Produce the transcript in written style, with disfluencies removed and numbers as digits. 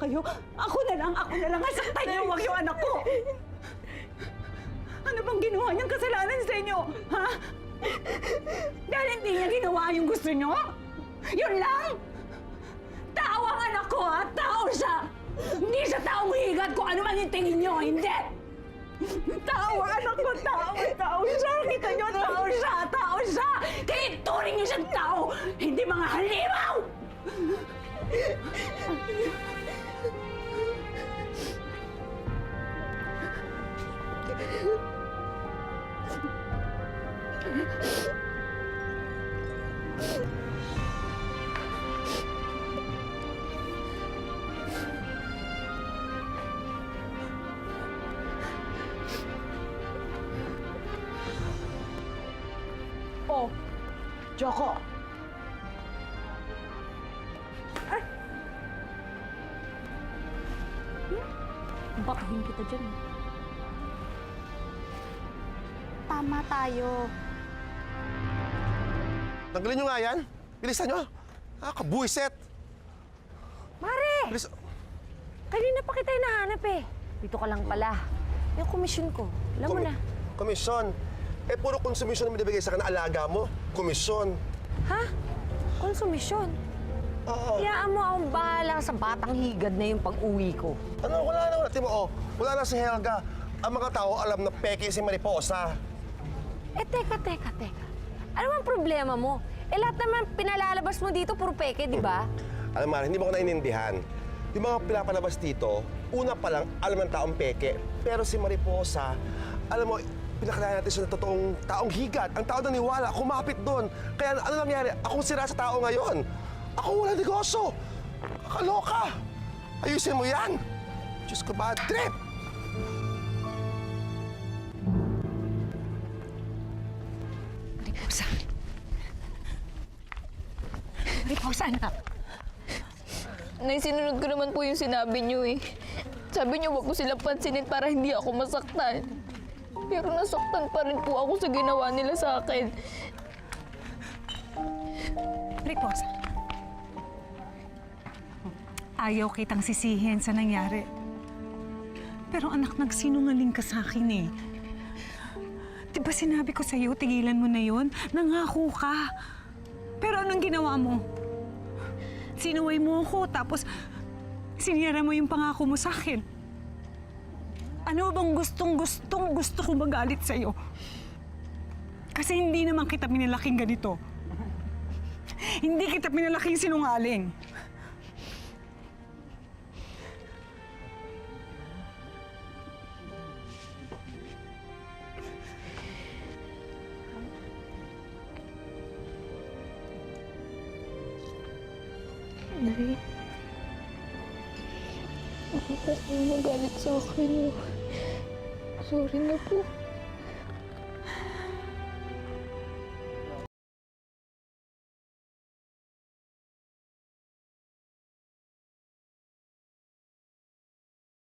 kayo. Ako na lang ang saktan niyo, huwag yung anak ko. Ano bang ginawa niyang kasalanan sa inyo? Ha? Dahil hindi niya ginawa yung gusto niyo? Yun lang? Tao ang anak ko, ha? Tao siya! Hindi siya taong higat kung ano man yung tingin niyo, hindi! Tao ang anak ko, tao siya! Kita niyo, tao siya! Kaya ituring niyo siyang tao, hindi mga halimaw! Oh, Choco! Ay! Bakahin kita dyan. Tama tayo. Tanggalin nyo nga yan. Bilisan nyo. Kabuiset. Mare! Bilis. Kanina pa kita hinahanap eh. Dito ka lang pala. Yung komisyon ko. Alam mo na. Komisyon. Puro konsumisyon na binibigay sa akin na alaga mo. Komisyon. Ha? Konsumisyon? Oo. Iyaan mo akong bahala sa batang higad na yung pag-uwi ko. Ano, wala na. Timo, wala na si Helga. Ang mga tao alam na peke si Mariposa. Teka. Ano ang problema mo? Lahat naman pinalalabas mo dito, puro peke, di ba? Alam mo, hindi mo ko naiintindihan. Yung mga pinapalabas dito, una pa lang, alam ng taong peke. Pero si Mariposa, alam mo, pinakilala natin siya ng totoong taong higat. Ang tao na niwala, kumapit doon. Kaya ano nangyari? Akong sira sa tao ngayon. Ako wala negosyo. Kakaloka. Ayusin mo yan. Diyos ko, bad trip. Mariposa, anak. Nay, sinunod ko naman po yung sinabi niyo eh. Sabi niyo wag ko silang pansinin para hindi ako masaktan. Pero nasaktan pa rin po ako sa ginawa nila sa akin. Mariposa. Ayaw kitang sisihin sa nangyari. Pero anak, nagsinungaling ka sa akin eh. Di ba sinabi ko sa'yo, tigilan mo na yun? Nangako ka. Pero anong ginawa mo? Sinuway mo ako, tapos sinira mo yung pangako mo sa akin. Ano bang gusto ko magalit sa'yo? Kasi hindi naman kita pinalaking ganito. Hindi kita pinalaking sinungaling. Nay, ako po kung magalit sa akin. Sorry na po.